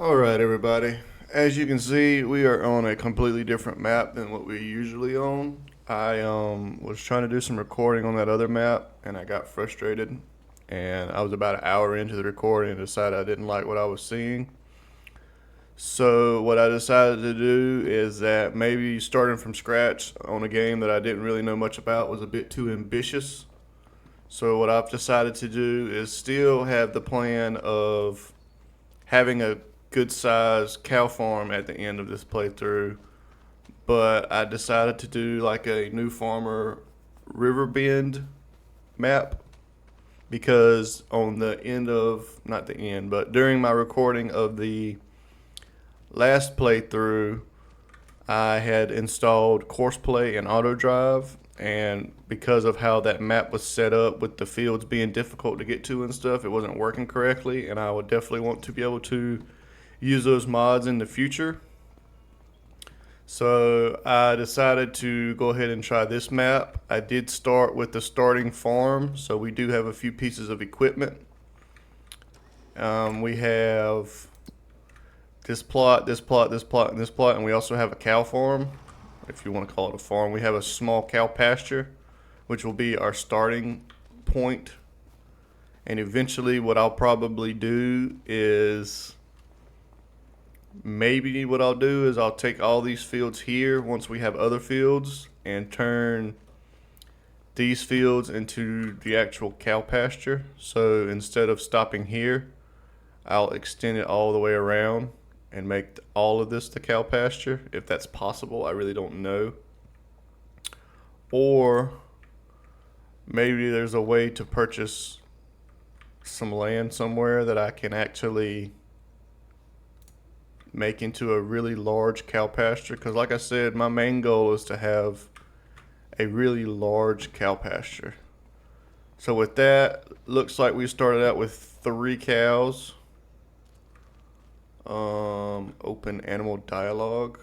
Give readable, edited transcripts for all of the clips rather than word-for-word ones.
Alright, everybody. As you can see, we are on a completely different map than what we usually own. I was trying to do some recording on that other map and I got frustrated. And I was about an hour into the recording and decided I didn't like what I was seeing. So, what I decided to do is that maybe starting from scratch on a game that I didn't really know much about was a bit too ambitious. So, what I've decided to do is still have the plan of having a good sized cow farm at the end of this playthrough, but I decided to do like a new farmer Riverbend map because on the end of, not the end, but during my recording of the last playthrough, I had installed Courseplay and Auto Drive, and because of how that map was set up with the fields being difficult to get to and stuff, it wasn't working correctly, and I would definitely want to be able to use those mods in the future. So I decided to go ahead and try this map. I did start with the starting farm, so we do have a few pieces of equipment. We have this plot, this plot, this plot, and this plot, and we also have a cow farm, if you want to call it a farm. We have a small cow pasture, which will be our starting point. And eventually, what I'll probably do is maybe what I'll do is I'll take all these fields here once we have other fields and turn these fields into the actual cow pasture. So instead of stopping here, I'll extend it all the way around and make all of this the cow pasture, if that's possible. I really don't know. Or maybe there's a way to purchase some land somewhere that I can actually make into a really large cow pasture, because like I said, my main goal is to have a really large cow pasture. So with that, looks like we started out with 3 cows. Open animal dialogue.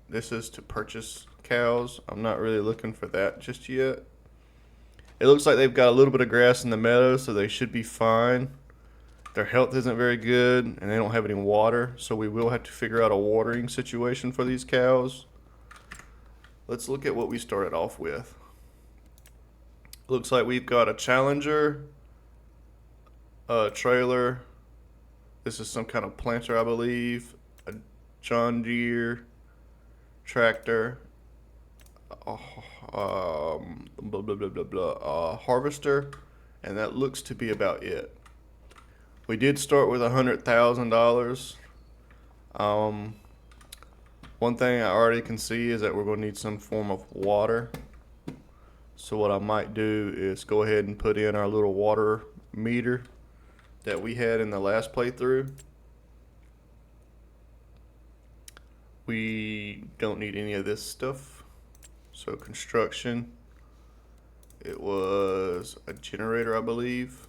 This is to purchase cows. I'm not really looking for that just yet. It looks like they've got a little bit of grass in the meadow, so they should be fine. Their health isn't very good, and they don't have any water, so we will have to figure out a watering situation for these cows. Let's look at what we started off with. Looks like we've got a Challenger, a trailer. This is some kind of planter, I believe. A John Deere tractor. Blah, blah, blah, blah, blah. Harvester, and that looks to be about it. We did start with $100,000. One thing I already can see is that we're going to need some form of water. So what I might do is go ahead and put in our little water meter that we had in the last playthrough. We don't need any of this stuff. So construction, it was a generator, I believe.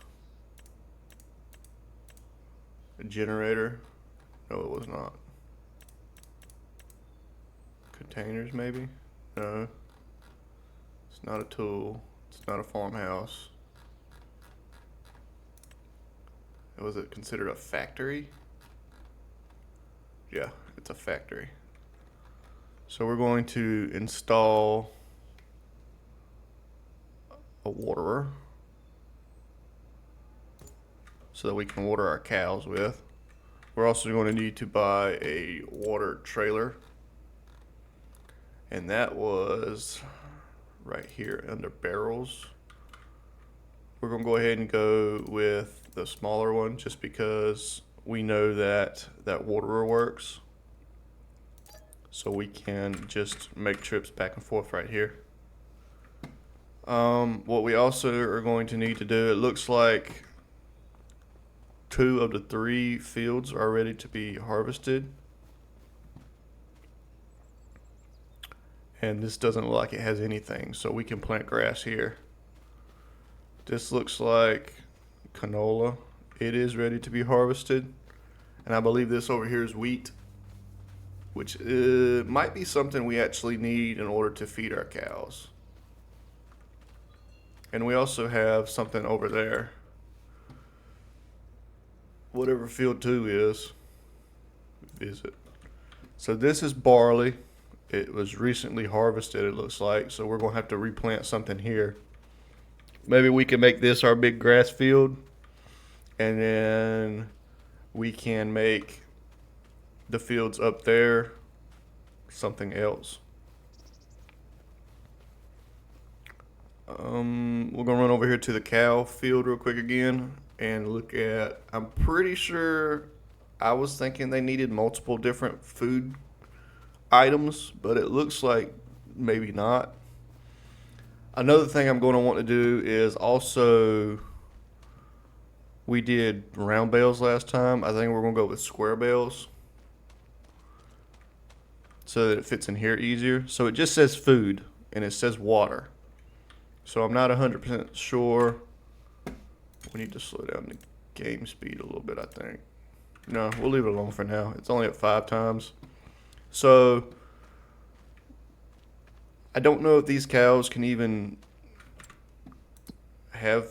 A generator. No, it was not. Containers, maybe? No. It's not a tool. It's not a farmhouse. Was it considered a factory? Yeah, it's a factory. So we're going to install a waterer so that we can water our cows with. We're also going to need to buy a water trailer, and that was right here under barrels. We're going to go ahead and go with the smaller one just because we know that that waterer works, so we can just make trips back and forth right here. What we also are going to need to do, it looks like 2 of the 3 fields are ready to be harvested. And this doesn't look like it has anything, so we can plant grass here. This looks like canola. It is ready to be harvested. And I believe this over here is wheat, which might be something we actually need in order to feed our cows. And we also have something over there. Whatever field 2 is. visit. So this is barley. It was recently harvested, it looks like. So we're going to have to replant something here. Maybe we can make this our big grass field. And then we can make the fields up there something else. We're gonna run over here to the cow field real quick again and look at. I'm pretty sure I was thinking they needed multiple different food items, but it looks like maybe not. Another thing I'm going to want to do is also, we did round bales last time. I think we're going to go with square bales so that it fits in here easier. So it just says food and it says water. So I'm not 100% sure. We need to slow down the game speed a little bit, I think. No, we'll leave it alone for now. It's only at 5 times. So I don't know if these cows can even have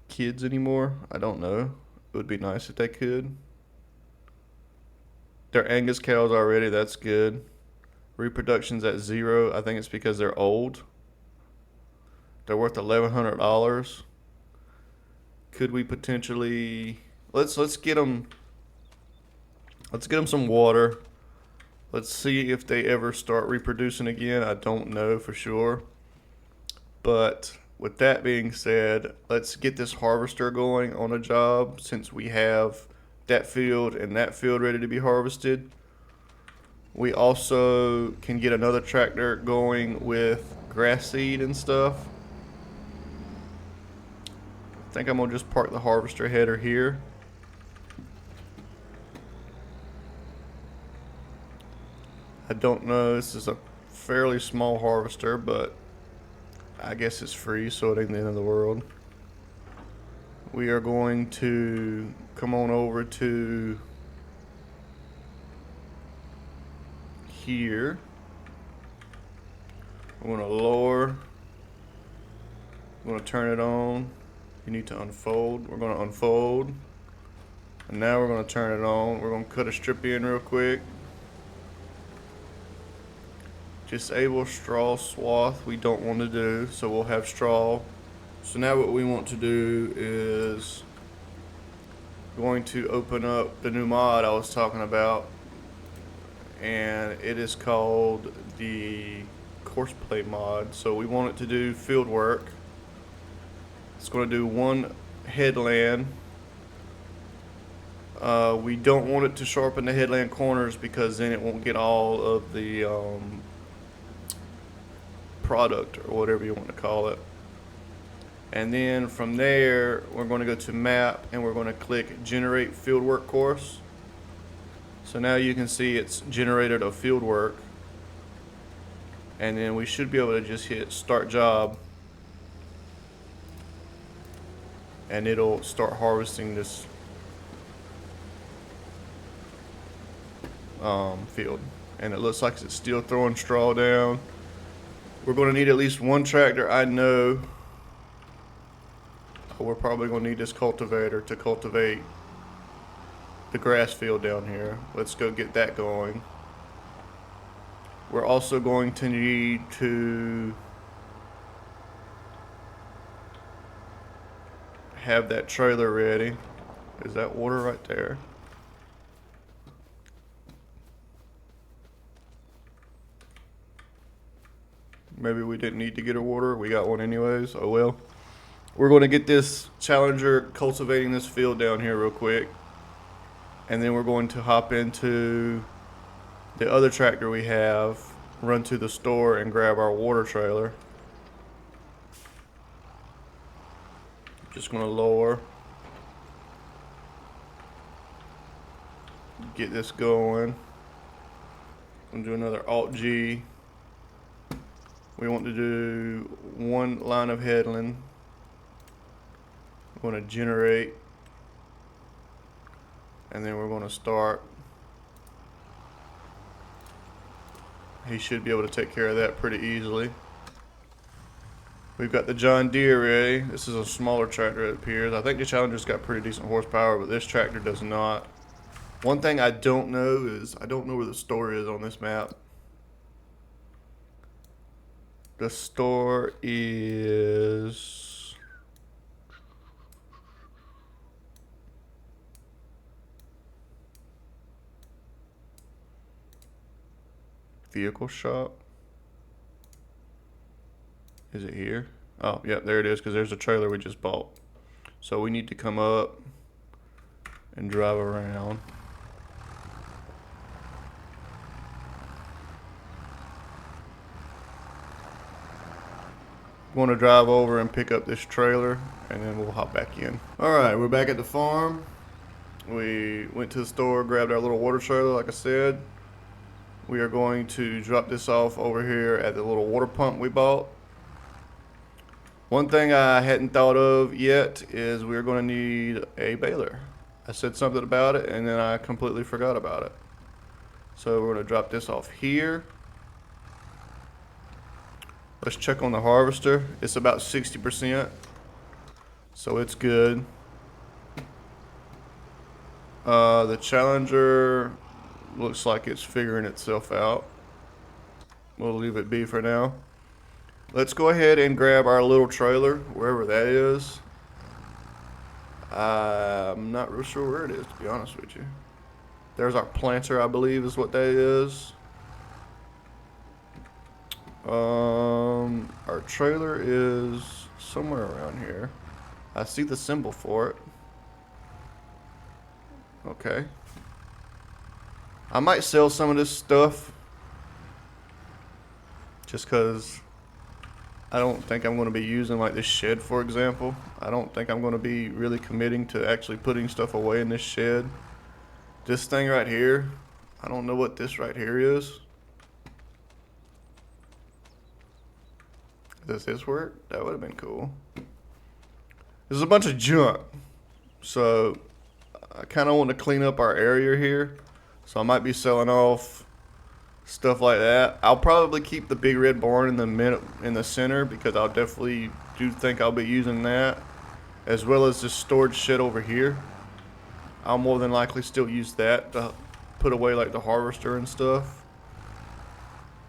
kids anymore. I don't know. It would be nice if they could. They're Angus cows already. That's good. Reproduction's at 0. I think it's because they're old. They're worth $1,100. Could we potentially let's get them some water. Let's see if they ever start reproducing again. I don't know for sure. But with that being said, let's get this harvester going on a job since we have that field and that field ready to be harvested. We also can get another tractor going with grass seed and stuff. I think I'm going to just park the harvester header here. I don't know, this is a fairly small harvester, but I guess it's free, so it ain't the end of the world. We are going to come on over to here. We're going to lower. We're going to turn it on. You need to unfold. We're going to unfold. And now we're going to turn it on. We're going to cut a strip in real quick. Disable straw swath we don't want to do, so we'll have straw. So now what we want to do is going to open up the new mod I was talking about, and it is called the Courseplay mod. So we want it to do field work. It's going to do one headland. We don't want it to sharpen the headland corners because then it won't get all of the product or whatever you want to call it. And then from there we're going to go to map and we're going to click generate fieldwork course. So now you can see it's generated a fieldwork, and then we should be able to just hit start job and it'll start harvesting this field. And it looks like it's still throwing straw down. We're going to need at least one tractor, I know. We're probably going to need this cultivator to cultivate the grass field down here. Let's go get that going. We're also going to need to have that trailer ready. Is that water right there? Maybe we didn't need to get a water. We got one anyways. Oh well. We're going to get this Challenger cultivating this field down here real quick. And then we're going to hop into the other tractor we have, run to the store and grab our water trailer. Just going to lower. Get this going. I'm going to do another Alt G. We want to do one line of headland. We're going to generate. And then we're going to start. He should be able to take care of that pretty easily. We've got the John Deere ready. This is a smaller tractor, it appears. I think the Challenger's got pretty decent horsepower, but this tractor does not. One thing I don't know is I don't know where the store is on this map. The store is vehicle shop. Is it here? Oh, yeah, there it is, because there's a trailer we just bought. So we need to come up and drive around. Want to drive over and pick up this trailer, and then we'll hop back in. All right, we're back at the farm. We went to the store, grabbed our little water trailer, like I said. We are going to drop this off over here at the little water pump we bought. One thing I hadn't thought of yet is we're going to need a baler. I said something about it, and then I completely forgot about it. So we're going to drop this off here. Let's check on the harvester. It's about 60%, so it's good. The Challenger looks like it's figuring itself out. We'll leave it be for now. Let's go ahead and grab our little trailer, wherever that is. I'm not real sure where it is, to be honest with you. There's our planter, I believe is what that is. Our trailer is somewhere around here. I see the symbol for it. Okay. I might sell some of this stuff just because I don't think I'm going to be using like this shed, for example. I don't think I'm going to be really committing to actually putting stuff away in this shed. This thing right here, I don't know what this right here is. Does this work? That would have been cool. There's a bunch of junk. So I kind of want to clean up our area here. So I might be selling off stuff like that. I'll probably keep the big red barn in the center because I'll definitely do think I'll be using that, as well as this storage shed over here. I'll more than likely still use that to put away like the harvester and stuff.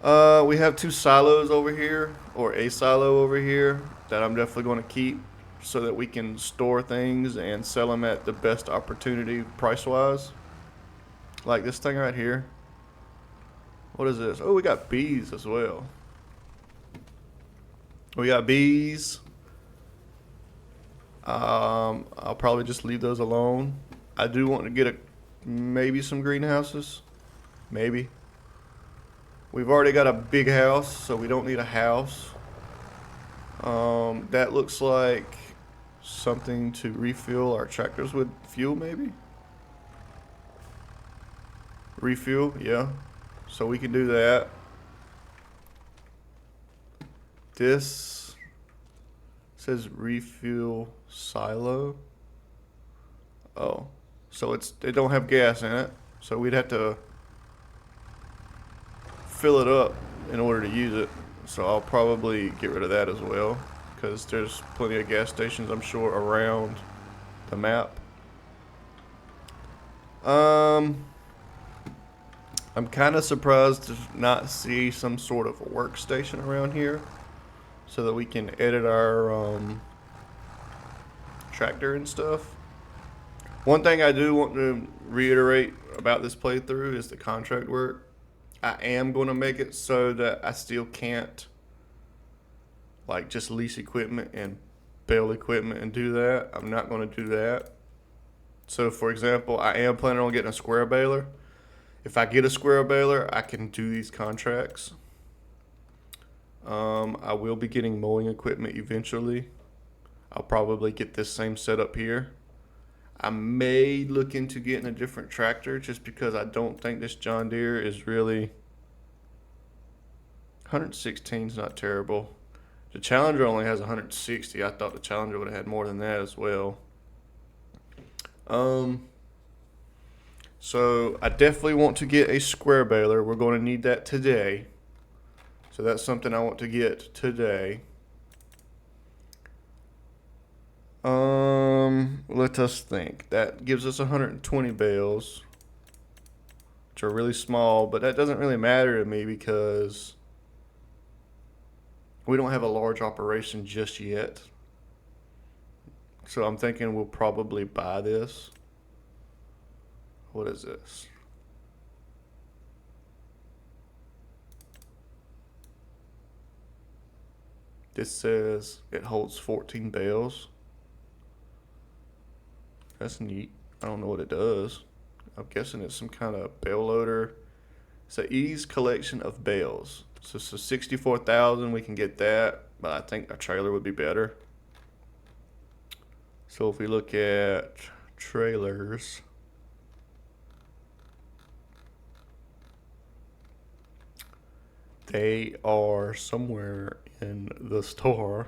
We have 2 silos over here, or a silo over here, that I'm definitely going to keep so that we can store things and sell them at the best opportunity price-wise. Like this thing right here. What is this? Oh, we got bees as well. We got bees. I'll probably just leave those alone. I do want to get maybe some greenhouses. Maybe. We've already got a big house, so we don't need a house. That looks like something to refuel our tractors with fuel, maybe? Refuel, yeah. So we can do that. This says refuel silo. Oh, so they don't have gas in it, so we'd have to fill it up in order to use it. So I'll probably get rid of that as well, because there's plenty of gas stations, I'm sure, around the map. I'm kind of surprised to not see some sort of workstation around here so that we can edit our tractor and stuff. One thing I do want to reiterate about this playthrough is the contract work. I am going to make it so that I still can't like just lease equipment and bail equipment and do that. I'm not going to do that. So for example, I am planning on getting a square baler. If I get a square baler, I can do these contracts. I will be getting mowing equipment eventually. I'll probably get this same setup here. I may look into getting a different tractor just because I don't think this John Deere is really... 116 is not terrible. The Challenger only has 160. I thought the Challenger would have had more than that as well. So I definitely want to get a square baler. We're going to need that today. So that's something I want to get today. Let us think. That gives us 120 bales. which are really small, but that doesn't really matter to me because we don't have a large operation just yet. So I'm thinking we'll probably buy this. What is this? This says it holds 14 bales. That's neat. I don't know what it does. I'm guessing it's some kind of bale loader. It's an ease collection of bales. So 64,000, we can get that, but I think a trailer would be better. So if we look at trailers, they are somewhere in the store.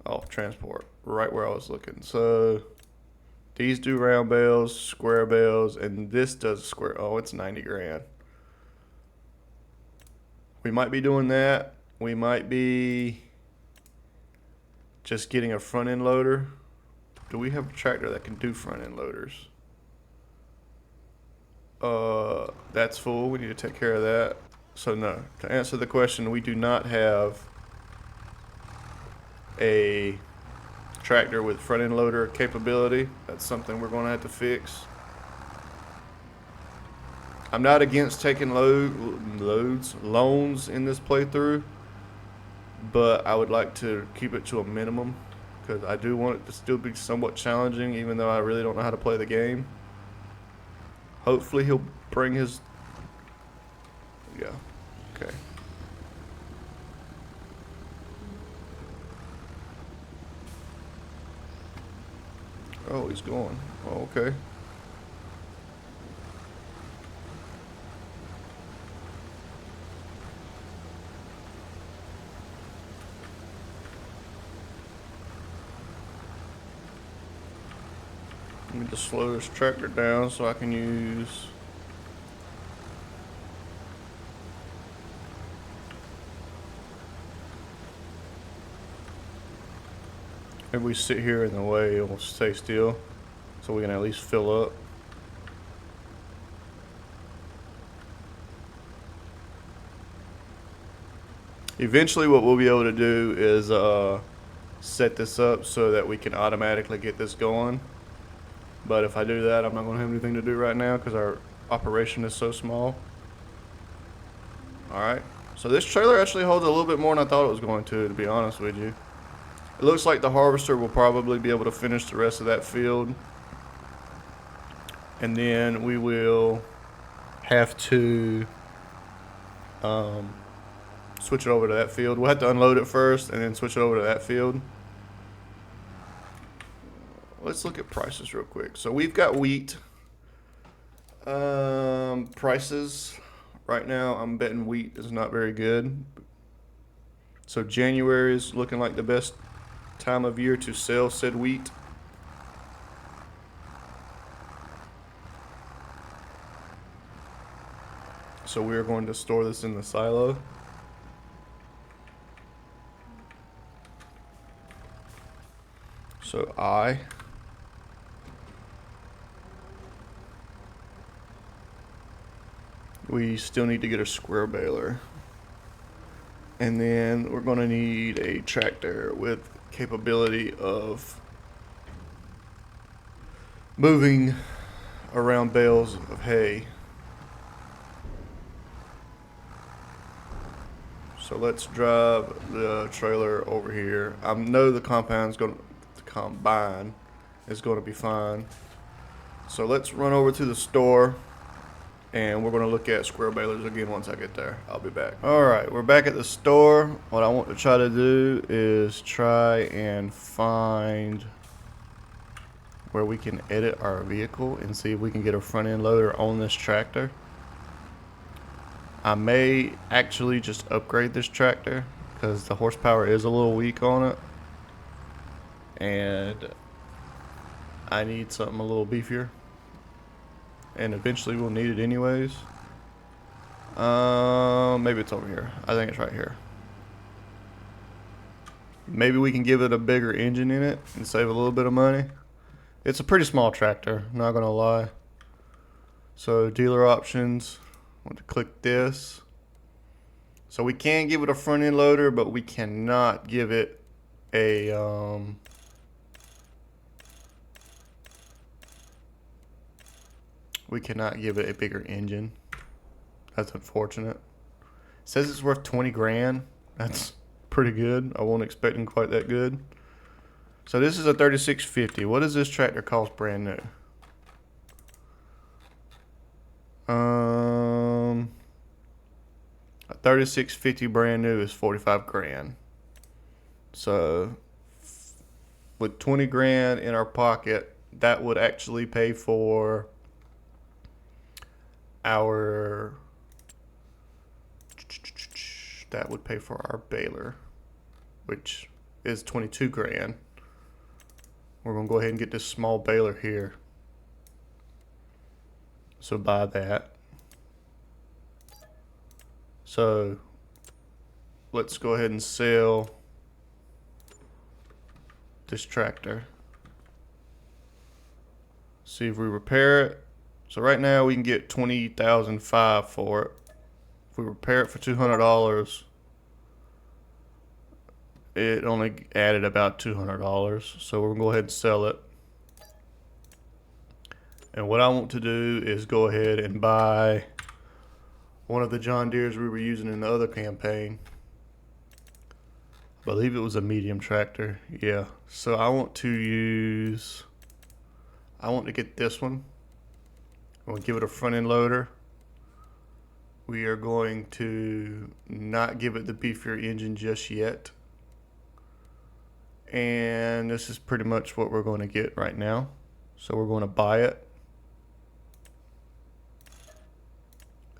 Oh, transport, right where I was looking. So these do round bales, square bales, and this does square. Oh, it's 90 grand. We might be doing that. We might be just getting a front end loader. Do we have a tractor that can do front end loaders? That's full. We need to take care of that. So no, to answer the question, we do not have a tractor with front end loader capability. That's something we're going to have to fix. I'm not against taking loans in this playthrough, but I would like to keep it to a minimum because I do want it to still be somewhat challenging, even though I really don't know how to play the game. Hopefully he'll bring his... Yeah, okay. Oh, he's going. Oh, okay. Let me just slow this tractor down so I can use... If we sit here in the way, it will stay still so we can at least fill up. Eventually what we'll be able to do is set this up so that we can automatically get this going. But if I do that, I'm not going to have anything to do right now because our operation is so small. Alright, so this trailer actually holds a little bit more than I thought it was going to be honest with you. It looks like the harvester will probably be able to finish the rest of that field. And then we will have to switch it over to that field. We'll have to unload it first and then switch it over to that field. Let's look at prices real quick. So we've got wheat. Prices right now, I'm betting wheat is not very good. So January is looking like the best time of year to sell said wheat. So we are going to store this in the silo. So we still need to get a square baler. And then we're going to need a tractor with capability of moving around bales of hay. So let's drive the trailer over here. I know the combine is going to be fine. So let's run over to the store. And we're going to look at square balers again once I get there. I'll be back. Alright, we're back at the store. What I want to try to do is try and find where we can edit our vehicle and see if we can get a front end loader on this tractor. I may actually just upgrade this tractor because the horsepower is a little weak on it. And I need something a little beefier. And eventually we'll need it anyways. Maybe it's over here. I think it's right here. Maybe we can give it a bigger engine in it and save a little bit of money. It's a pretty small tractor, not gonna lie. So dealer options, I want to click this. So we can give it a front end loader, but we cannot give it a bigger engine. That's unfortunate. It says it's worth 20 grand. That's pretty good. I wasn't expecting quite that good. So this is a 3650. What does this tractor cost brand new? A 3650 brand new is 45 grand. So with 20 grand in our pocket, that would actually pay for our baler, which is 22 grand. We're gonna go ahead and get this small baler here. So buy that. So let's go ahead and sell this tractor. See if we repair it. So right now we can get $20,500 for it. If we repair it for $200, it only added about $200. So we're gonna go ahead and sell it. And what I want to do is go ahead and buy one of the John Deeres we were using in the other campaign. I believe it was a medium tractor. Yeah. So I want to get this one. I'm going to give it a front end loader. We are going to not give it the beefier engine just yet. And this is pretty much what we're going to get right now. So we're going to buy it.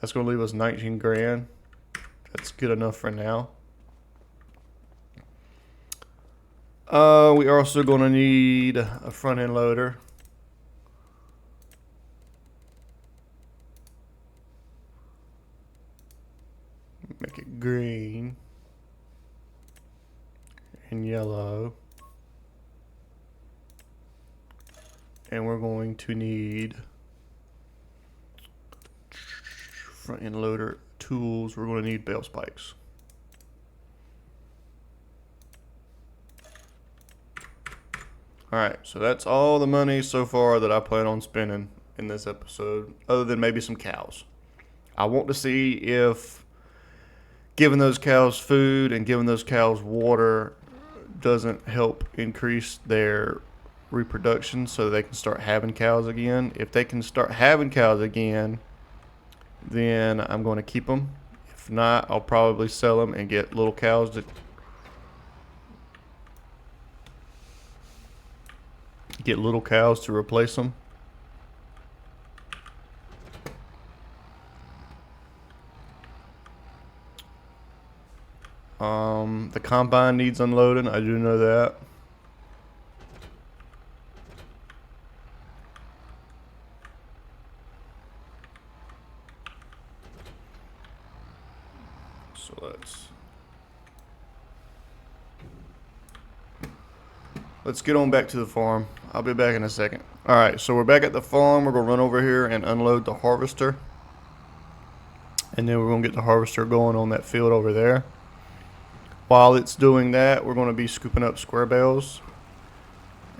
That's going to leave us 19 grand. That's good enough for now. We are also going to need a front end loader. Make it green and yellow. And we're going to need front end loader tools. We're going to need bale spikes. Alright, so that's all the money so far that I plan on spending in this episode, other than maybe some cows. I want to see if giving those cows food and giving those cows water doesn't help increase their reproduction so they can start having cows again. If they can start having cows again, then I'm going to keep them. If not, I'll probably sell them and get little cows to replace them. The combine needs unloading. I do know that. So let's get on back to the farm. I'll be back in a second. Alright, so we're back at the farm. We're going to run over here and unload the harvester. And then we're going to get the harvester going on that field over there. While it's doing that, we're going to be scooping up square bales.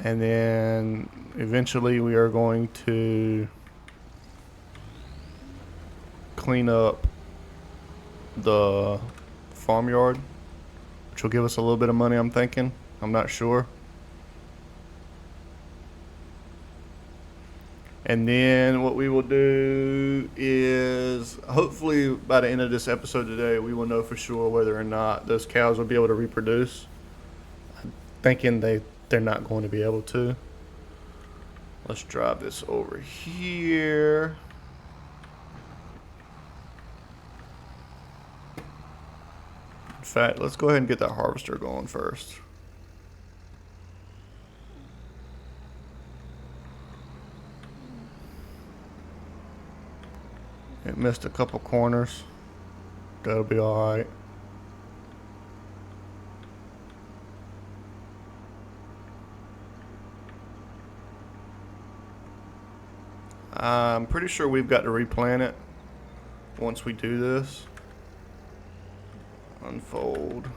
And then eventually we are going to clean up the farmyard, which will give us a little bit of money, I'm thinking. I'm not sure. And then what we will do is, hopefully by the end of this episode today, we will know for sure whether or not those cows will be able to reproduce. I'm thinking they're not going to be able to. Let's drive this over here. In fact, let's go ahead and get that harvester going first. It missed a couple corners. That'll be alright. I'm pretty sure we've got to replant it once we do this. Unfold.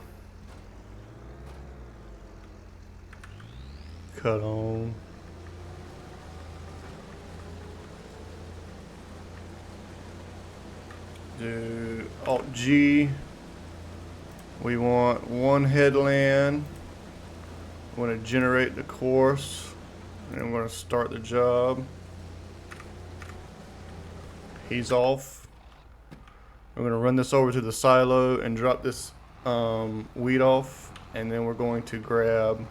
Cut on. Do Alt G. We want one headland. I'm going to generate the course, and I'm going to start the job. He's off. We're going to run this over to the silo and drop this wheat off, and then we're going to grab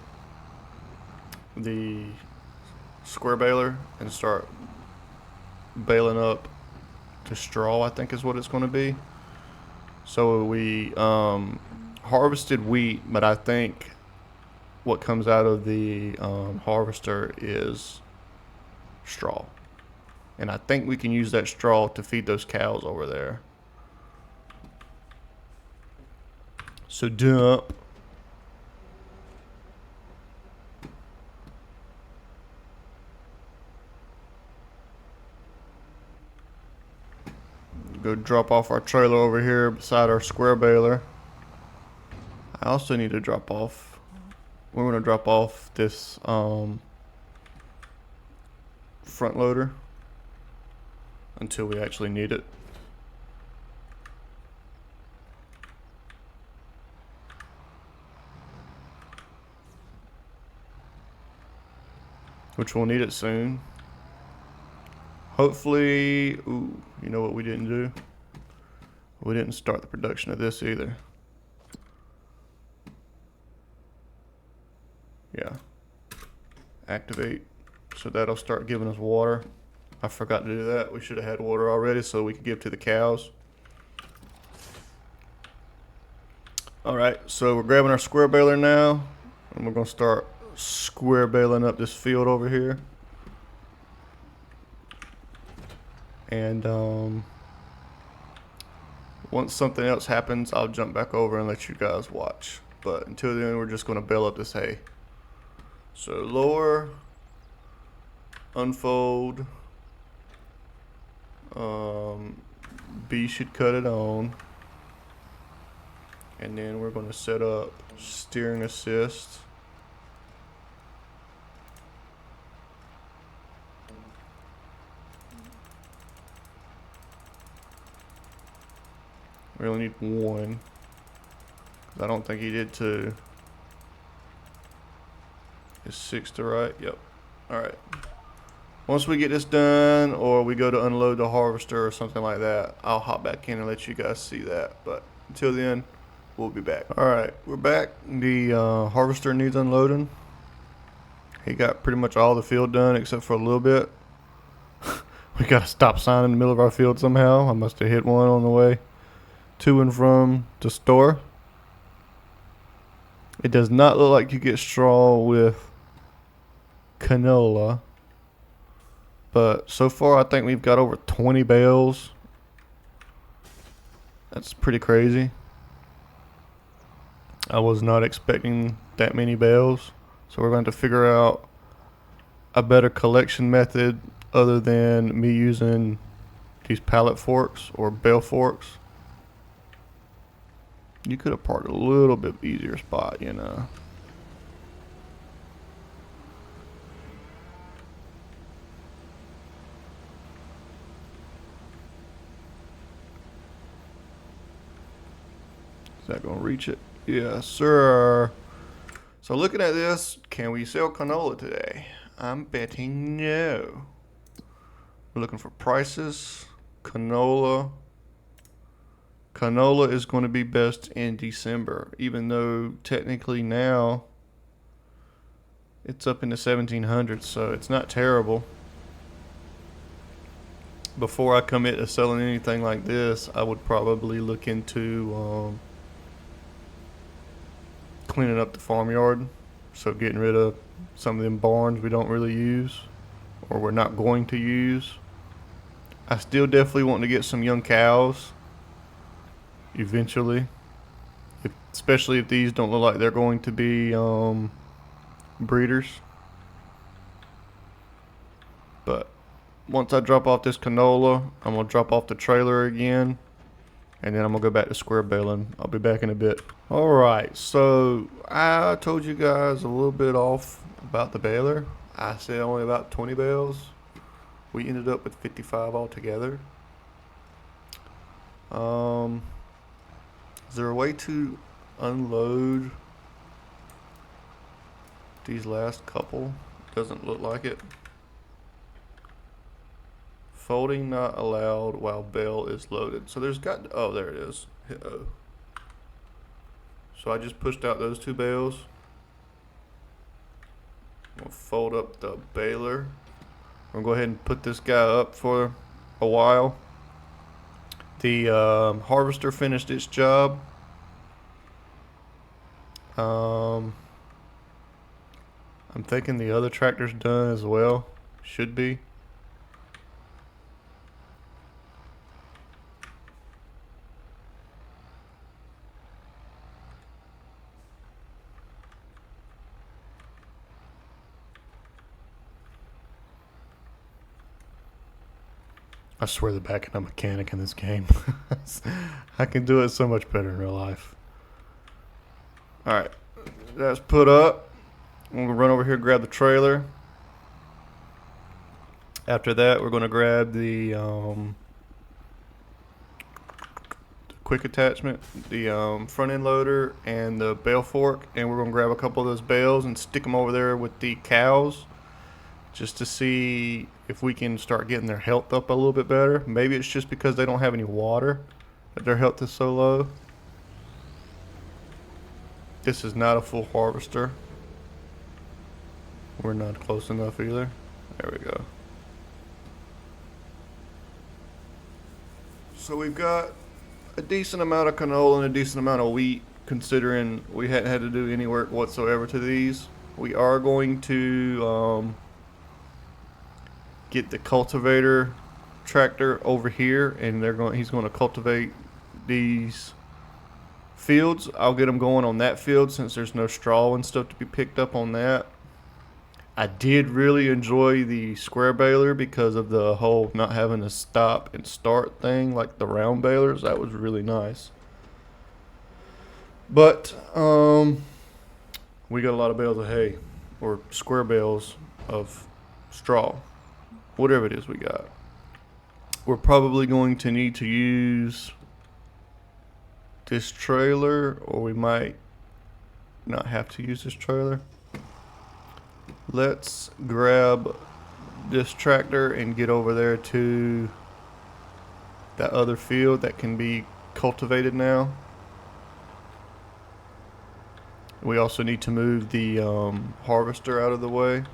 the square baler and start baling up to straw, I think is what it's going to be. So we harvested wheat, but I think what comes out of the harvester is straw. And I think we can use that straw to feed those cows over there. So dump. Go drop off our trailer over here beside our square baler. I also need to drop off. We're going to drop off this front loader until we actually need it. Which we'll need it soon. Hopefully, ooh, you know what we didn't do? We didn't start the production of this either. Yeah. Activate. So that'll start giving us water. I forgot to do that. We should have had water already so we could give to the cows. Alright, so we're grabbing our square baler now. And we're going to start square baling up this field over here. And once something else happens, I'll jump back over and let you guys watch. But until then, we're just going to bale up this hay. So lower, unfold, B should cut it on. And then we're going to set up steering assist. We only need one. I don't think he did two. Is 6 to right? Yep. Alright. Once we get this done, or we go to unload the harvester or something like that, I'll hop back in and let you guys see that. But until then, we'll be back. Alright, we're back. The harvester needs unloading. He got pretty much all the field done except for a little bit. We got a stop sign in the middle of our field somehow. I must have hit one on the way to and from the store. It does not look like you get straw with canola, but so far I think we've got over 20 bales. That's pretty crazy. I was not expecting that many bales, so we're going to figure out a better collection method other than me using these pallet forks or bale forks. You could have parked a little bit easier spot, you know. Is that gonna reach it? Yes, sir. So looking at this, can we sell canola today? I'm betting no. We're looking for prices. Canola. Canola is going to be best in December, even though technically now it's up in the 1700s, so it's not terrible. Before I commit to selling anything like this, I would probably look into cleaning up the farmyard, so getting rid of some of them barns we don't really use or we're not going to use. I still definitely want to get some young cows eventually, especially if these don't look like they're going to be breeders. But once I drop off this canola, I'm going to drop off the trailer again. And then I'm going to go back to square baling. I'll be back in a bit. Alright, so I told you guys a little bit off about the baler. I said only about 20 bales. We ended up with 55 altogether. Is there a way to unload these last couple? Doesn't look like it. Folding not allowed while bale is loaded. So there's got, oh, there it is. Hit O. So I just pushed out those 2 bales. We'll fold up the baler. We'll go ahead and put this guy up for a while. The harvester finished its job. I'm thinking the other tractor's done as well. Should be. I swear the back end mechanic in this game. I can do it so much better in real life. Alright, that's put up. I'm going to run over here and grab the trailer. After that, we're going to grab the quick attachment, the front end loader, and the bale fork. And we're going to grab a couple of those bales and stick them over there with the cows, just to see if we can start getting their health up a little bit better. Maybe it's just because they don't have any water that their health is so low. This is not a full harvester. We're not close enough either. There we go. So we've got a decent amount of canola and a decent amount of wheat, considering we hadn't had to do any work whatsoever to these. We are going to get the cultivator tractor over here, and he's going to cultivate these fields. I'll get them going on that field since there's no straw and stuff to be picked up on that. I did really enjoy the square baler because of the whole not having to stop and start thing like the round balers. That was really nice. But we got a lot of bales of hay, or square bales of straw, whatever it is we got. We're probably going to need to use this trailer, or we might not have to use this trailer. Let's grab this tractor and get over there to that other field that can be cultivated now. We also need to move the harvester out of the way,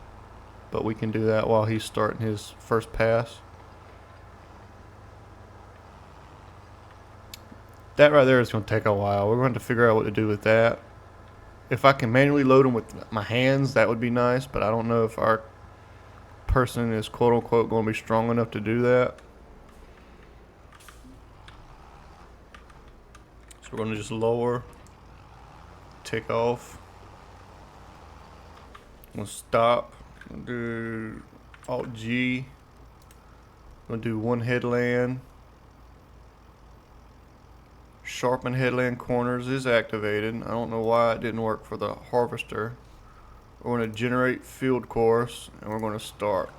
but we can do that while he's starting his first pass. That right there is going to take a while. We're going to figure out what to do with that. If I can manually load them with my hands, that would be nice, but I don't know if our person is quote-unquote going to be strong enough to do that. So we're going to just lower, take off, we'll stop, we'll do Alt-G, we'll do one headland. Sharpen headland corners is activated. I don't know why it didn't work for the harvester. We're going to generate field course, and we're going to start.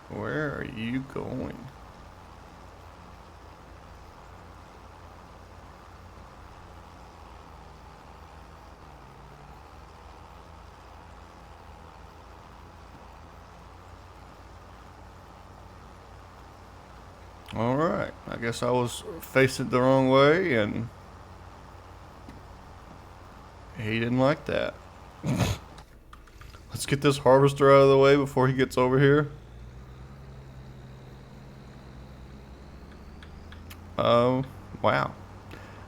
Where are you going? Alright, I guess I was facing the wrong way, and he didn't like that. Let's get this harvester out of the way before he gets over here. Oh, wow.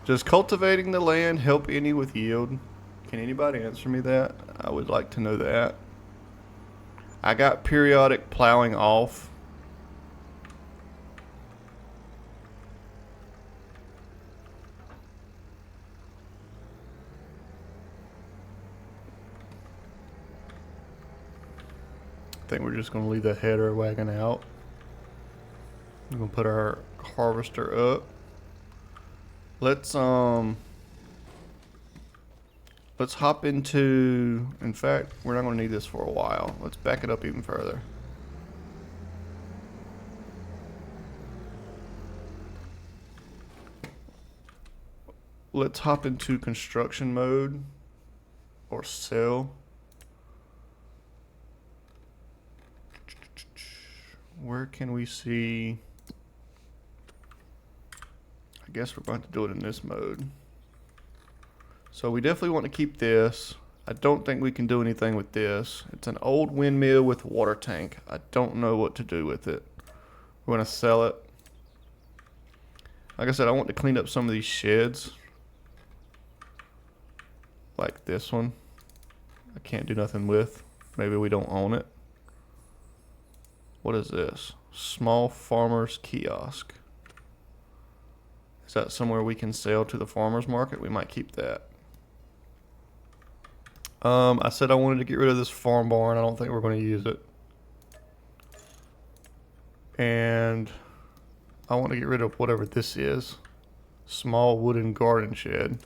Does cultivating the land help any with yield? Can anybody answer me that? I would like to know that. I got periodic plowing off. think we're just going to leave the header wagon out. We're going to put our harvester up. Let's hop into, in fact, we're not going to need this for a while. Let's back it up even further. Let's hop into construction mode or sell. Where can we see? I guess we're going to do it in this mode. So we definitely want to keep this. I don't think we can do anything with this. It's an old windmill with water tank. I don't know what to do with it. We're going to sell it. Like I said, I want to clean up some of these sheds. Like this one. I can't do nothing with. Maybe we don't own it. What is this? Small farmers kiosk. Is that somewhere we can sell to the farmers market? We might keep that. I said I wanted to get rid of this farm barn. I don't think we're going to use it. And I want to get rid of whatever this is. Small wooden garden shed.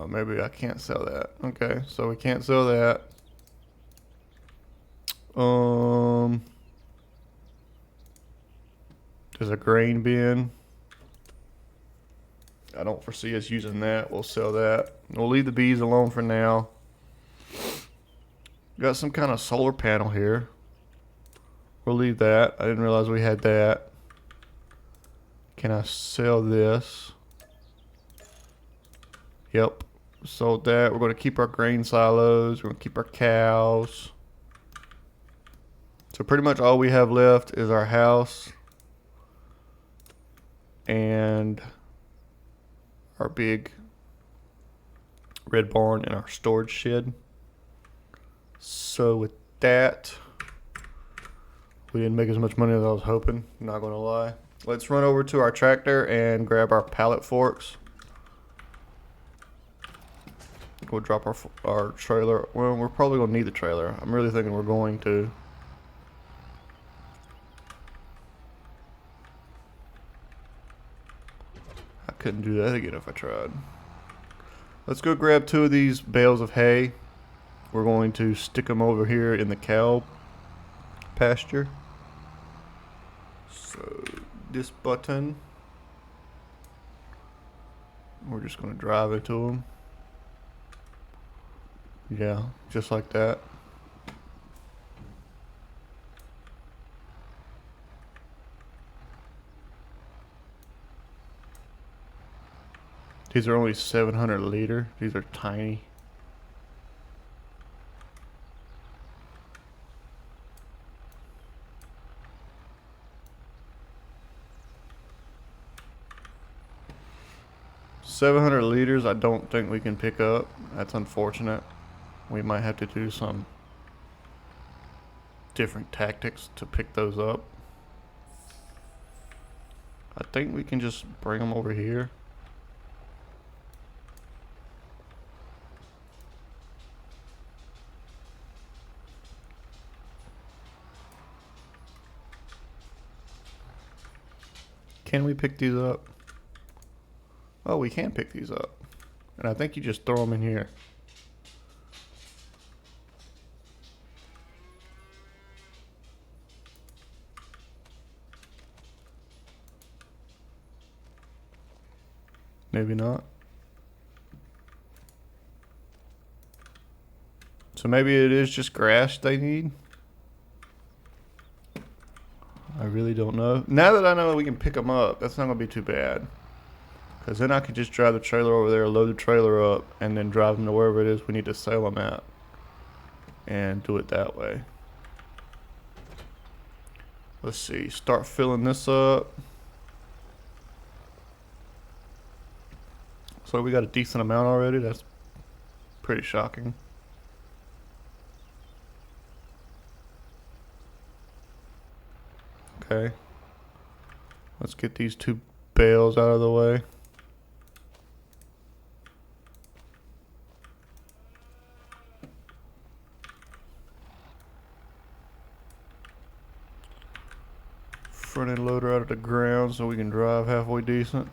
Maybe I can't sell that. Okay, so we can't sell that. There's a grain bin. I don't foresee us using that. We'll sell that. We'll leave the bees alone for now. Got some kind of solar panel here. We'll leave that. I didn't realize we had that. Can I sell this? Yep. Sold that. We're going to keep our grain silos. We're going to keep our cows. So pretty much all we have left is our house and our big red barn and our storage shed. So with that, we didn't make as much money as I was hoping, not gonna lie. Let's run over to our tractor and grab our pallet forks. We'll drop our trailer. Well, we're probably gonna need the trailer. I'm really thinking we're going to. I couldn't do that again if I tried. Let's go grab 2 of these bales of hay. We're going to stick them over here in the cow pasture. So this button, we're just going to drive into them. Yeah, just like that. These are only 700 liter. These are tiny. $700 I don't think we can pick up. That's unfortunate. We might have to do some different tactics to pick those up. I think we can just bring them over here. Can we pick these up? Oh, we can pick these up. And I think you just throw them in here. Maybe not. So maybe it is just grass they need. I really don't know. Now that I know we can pick them up, that's not going to be too bad. Because then I could just drive the trailer over there, load the trailer up, and then drive them to wherever it is we need to sell them at. And do it that way. Let's see. Start filling this up. So we got a decent amount already. That's pretty shocking. Okay. Let's get these 2 bales out of the way. out of the ground so we can drive halfway decent.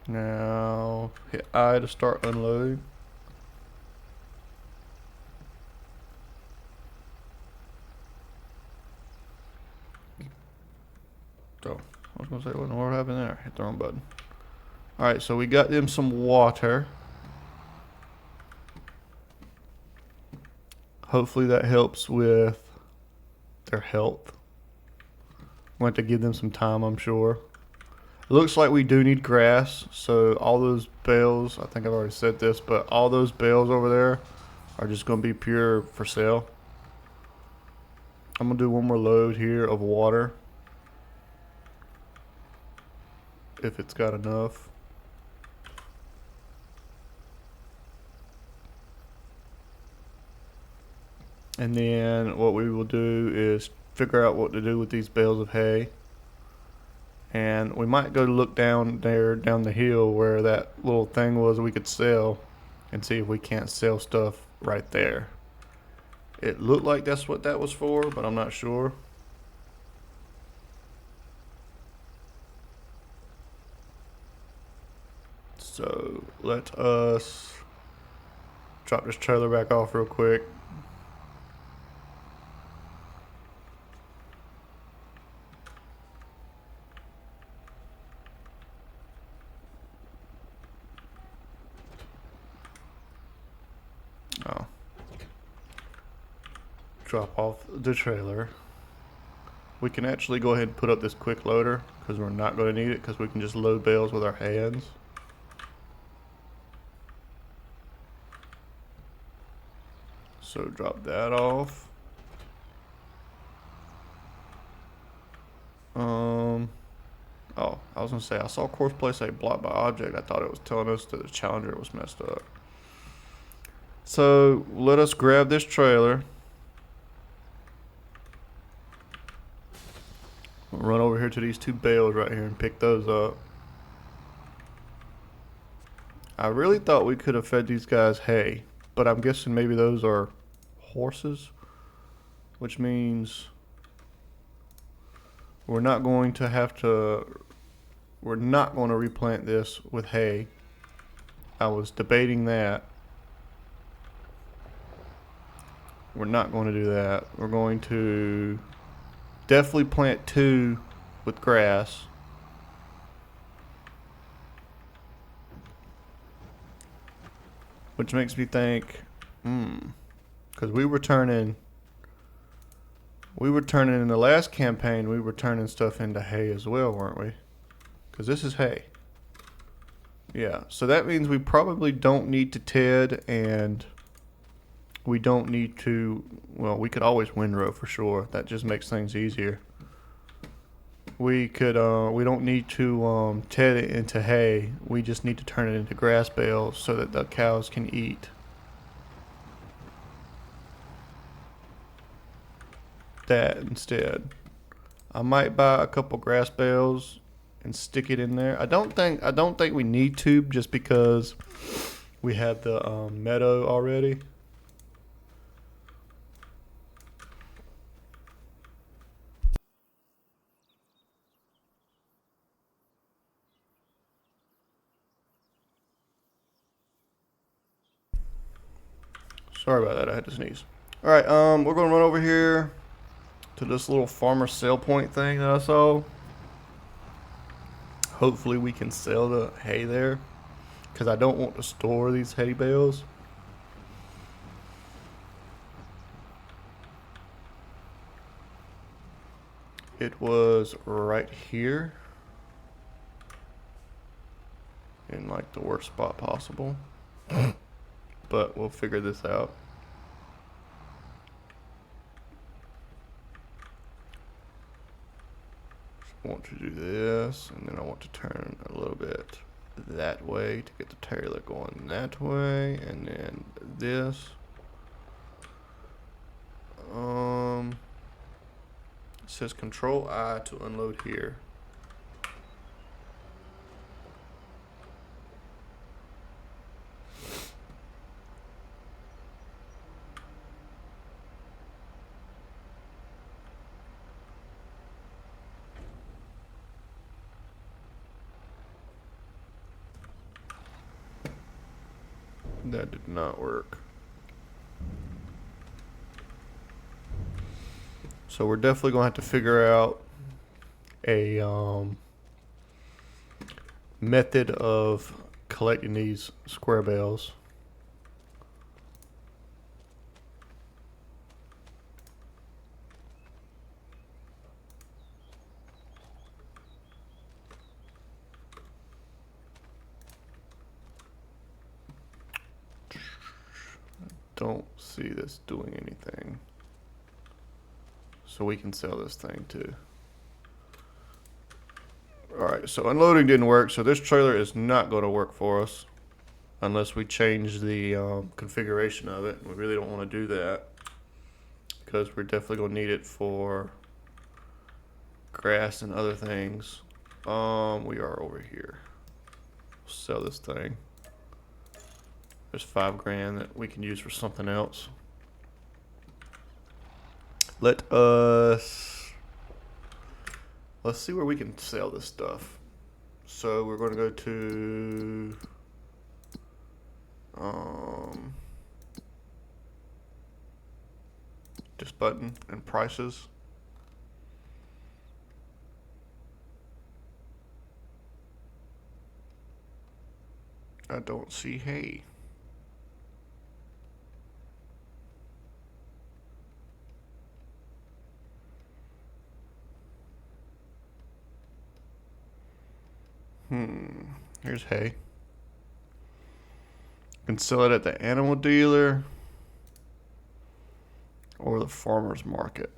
Now hit I to start unloading. So I was gonna say, what in the world happened there? Hit the wrong button. Alright, so we got them some water. Hopefully that helps with their health. We'll have to give them some time, I'm sure. It looks like we do need grass, so all those bales, I think I've already said this, but all those bales over there are just going to be pure for sale. I'm going to do one more load here of water, if it's got enough. And then what we will do is figure out what to do with these bales of hay. And we might go look down there, down the hill where that little thing was we could sell, and see if we can't sell stuff right there. It looked like that's what that was for, but I'm not sure. So let us drop this trailer back off real quick. Oh. Drop off the trailer. We can actually go ahead and put up this quick loader because we're not going to need it because we can just load bales with our hands. So drop that off. Oh, I was gonna say I saw course play say blocked by object. I thought it was telling us that the Challenger was messed up. So let us grab this trailer. We'll run over here to these two bales right here and pick those up. I really thought we could have fed these guys hay, but I'm guessing maybe those are horses, which means we're not going to replant this with hay. I was debating that. We're not going to do that. We're going to definitely plant 2 with grass. Which makes me think, because we were turning in the last campaign, we were turning stuff into hay as well, weren't we? Because this is hay. Yeah, so that means we probably don't need to TED, and we don't need to, well, we could always windrow for sure. That just makes things easier. We could, we don't need to TED it into hay. We just need to turn it into grass bales so that the cows can eat. That instead. I might buy a couple grass bales and stick it in there. I don't think we need to, just because we have the meadow already. Sorry about that, I had to sneeze. Alright, we're gonna run over here to this little farmer sale point thing that I saw. Hopefully we can sell the hay there, because I don't want to store these hay bales. It was right here, in like the worst spot possible. But we'll figure this out. I want to do this, and then I want to turn a little bit that way to get the trailer going that way, and then this. It says Control I to unload here. That did not work. So we're definitely gonna have to figure out a method of collecting these square bales. Don't see this doing anything. So we can sell this thing too. Alright, so unloading didn't work, so this trailer is not going to work for us unless we change the configuration of it. We really don't want to do that because we're definitely going to need it for grass and other things. We are over here. Sell this thing. There's $5 grand that we can use for something else. Let's see where we can sell this stuff. So we're going to go to this button and prices. I don't see hay. Here's hay. You can sell it at the animal dealer or the farmer's market.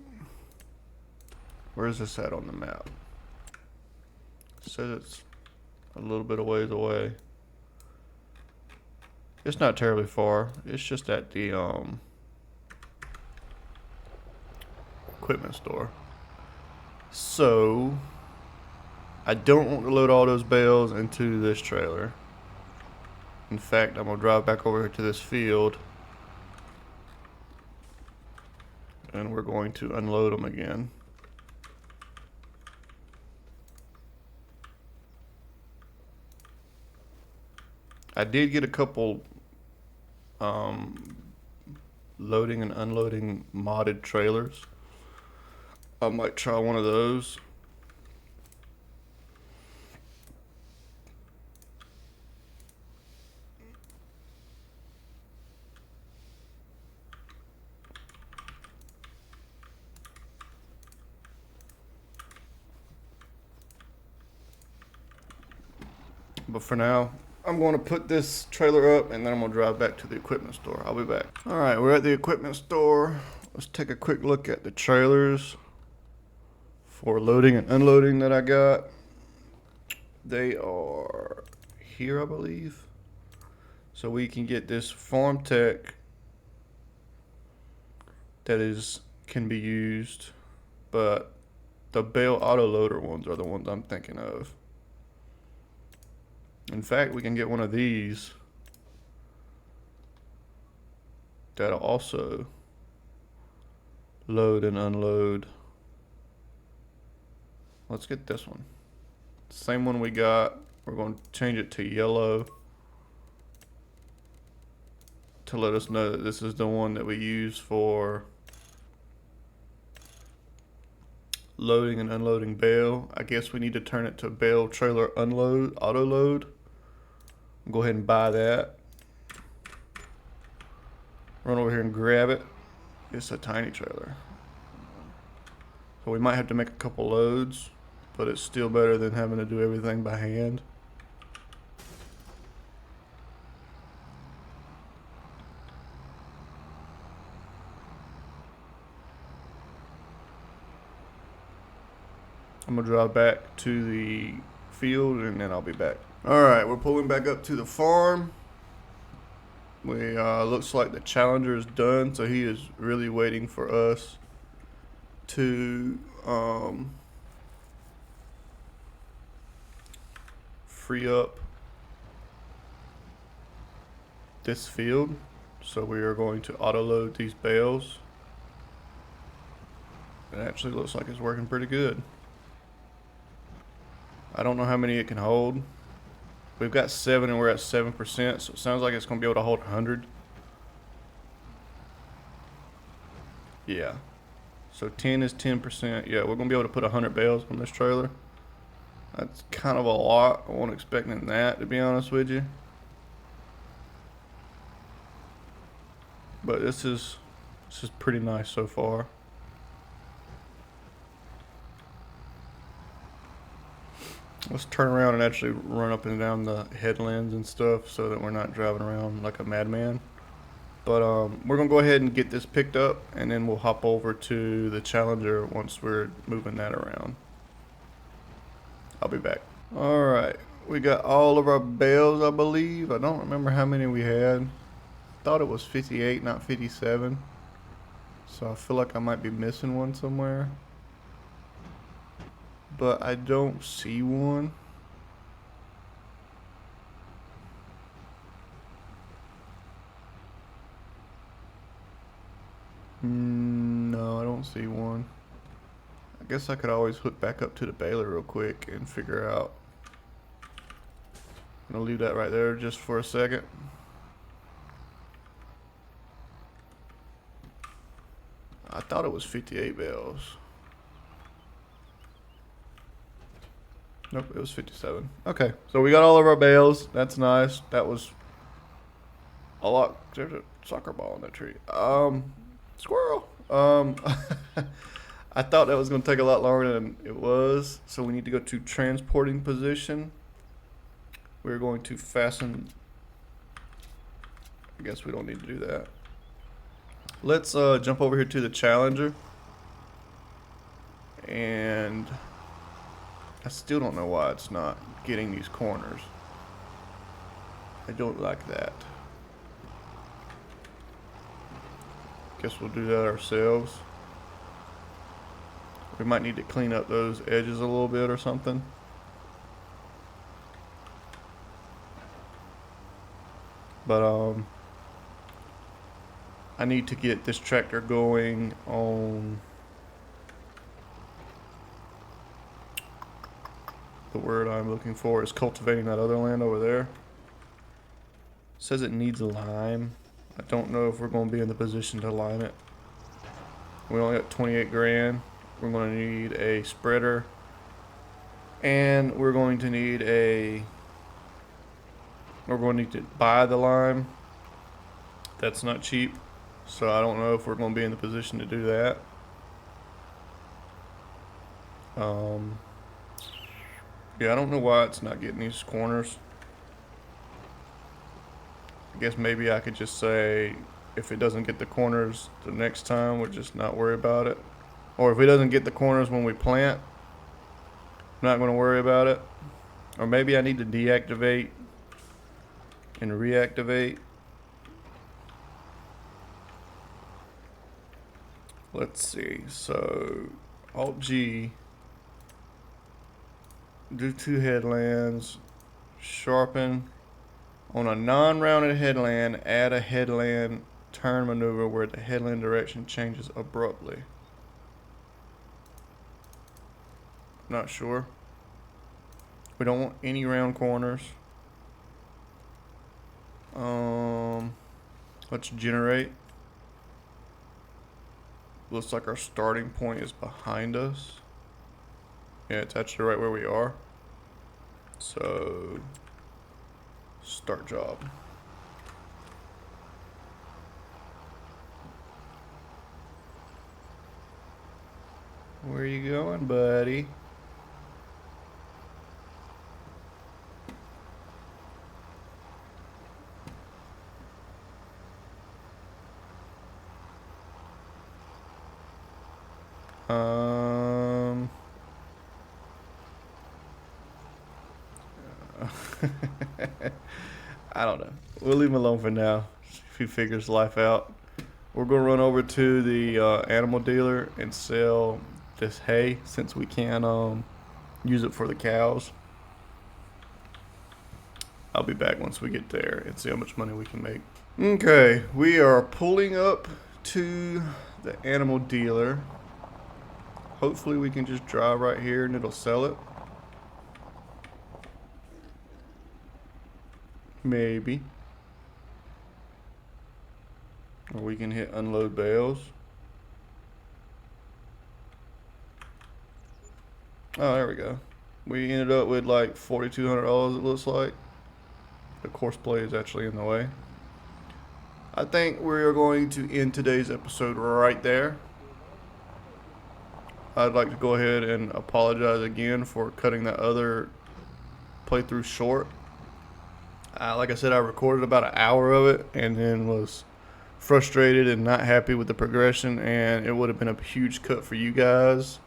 Where is this at on the map? It says it's a little bit of ways away. It's not terribly far. It's just at the equipment store. So I don't want to load all those bales into this trailer. In fact, I'm going to drive back over here to this field and we're going to unload them again. I did get a couple loading and unloading modded trailers. I might try one of those. But for now, I'm going to put this trailer up and then I'm going to drive back to the equipment store. I'll be back. All right, we're at the equipment store. Let's take a quick look at the trailers for loading and unloading that I got. They are here, I believe. So we can get this Farm Tech that can be used, but the bale auto loader ones are the ones I'm thinking of. In fact, we can get one of these that'll also load and unload. Let's get this one. Same one we got. We're going to change it to yellow to let us know that this is the one that we use for loading and unloading bale. I guess we need to turn it to bale trailer unload, auto load. Go ahead and buy that. Run over here and grab it. It's a tiny trailer. So we might have to make a couple loads, but it's still better than having to do everything by hand. I'm gonna drive back to the field and then I'll be back. All right, we're pulling back up to the farm. We looks like the Challenger is done, so he is really waiting for us to free up this field. So we are going to auto load these bales. It actually looks like it's working pretty good. I don't know how many it can hold. We've got 7 and we're at 7%, so it sounds like it's going to be able to hold 100. Yeah. So 10 is 10%. Yeah, we're going to be able to put 100 bales on this trailer. That's kind of a lot. I wasn't expecting that, to be honest with you. But this is pretty nice so far. Let's turn around and actually run up and down the headlands and stuff so that we're not driving around like a madman. But we're going to go ahead and get this picked up, and then we'll hop over to the Challenger once we're moving that around. I'll be back. Alright, we got all of our bales, I believe. I don't remember how many we had. Thought it was 58, not 57. So I feel like I might be missing one somewhere. But I don't see one. No, I don't see one. I guess I could always hook back up to the baler real quick and figure out. I'm gonna leave that right there just for a second. I thought it was 58 bales. Nope, it was 57. Okay, so we got all of our bales. That's nice. That was a lot. There's a soccer ball in that tree. Squirrel. I thought that was going to take a lot longer than it was. So we need to go to transporting position. We're going to fasten. I guess we don't need to do that. Let's jump over here to the Challenger. And I still don't know why it's not getting these corners. I don't like that. Guess we'll do that ourselves. We might need to clean up those edges a little bit or something. But I need to get this tractor going on the word I'm looking for is cultivating that other land over there. It says it needs lime. I don't know if we're going to be in the position to lime it. We only got 28 grand. We're going to need a spreader. And we're going to need we're going to need to buy the lime. That's not cheap. So I don't know if we're going to be in the position to do that. Yeah, I don't know why it's not getting these corners. I guess maybe I could just say if it doesn't get the corners the next time, we'll just not worry about it. Or if it doesn't get the corners when we plant, I'm not going to worry about it. Or maybe I need to deactivate and reactivate. Let's see. So Alt G, do 2 headlands, sharpen. On a non-rounded headland, add a headland turn maneuver where the headland direction changes abruptly. Not sure. We don't want any round corners. Let's generate. Looks like our starting point is behind us. Yeah, it's actually right where we are. So, start job. Where are you going, buddy? I don't know. We'll leave him alone for now. If he figures life out. We're going to run over to the animal dealer and sell this hay since we can use it for the cows. I'll be back once we get there and see how much money we can make. Okay, we are pulling up to the animal dealer. Hopefully we can just drive right here and it'll sell it. maybe. Or we can hit unload bales. Oh, there we go. We ended up with like $4,200, it looks like. The course play is actually in the way. I think we're going to end today's episode right there. I'd like to go ahead and apologize again for cutting that other playthrough short. Like I said, I recorded about an hour of it and then was frustrated and not happy with the progression, and it would have been a huge cut for you guys,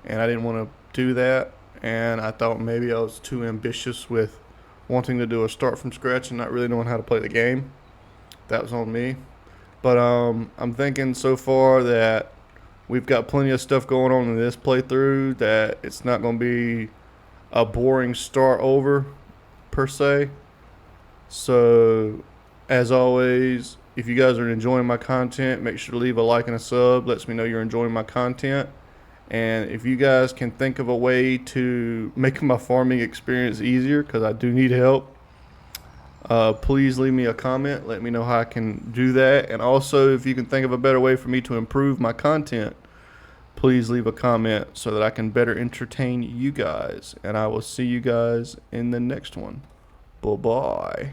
and I didn't want to do that, and I thought maybe I was too ambitious with wanting to do a start from scratch and not really knowing how to play the game. That was on me. But I'm thinking so far that we've got plenty of stuff going on in this playthrough, that it's not going to be a boring start over per se. So as always, if you guys are enjoying my content, make sure to leave a like and a sub. Lets me know you're enjoying my content. And if you guys can think of a way to make my farming experience easier, because I do need help, please leave me a comment. Let me know how I can do that. And also, if you can think of a better way for me to improve my content, please leave a comment so that I can better entertain you guys. And I will see you guys in the next one. Bye-bye.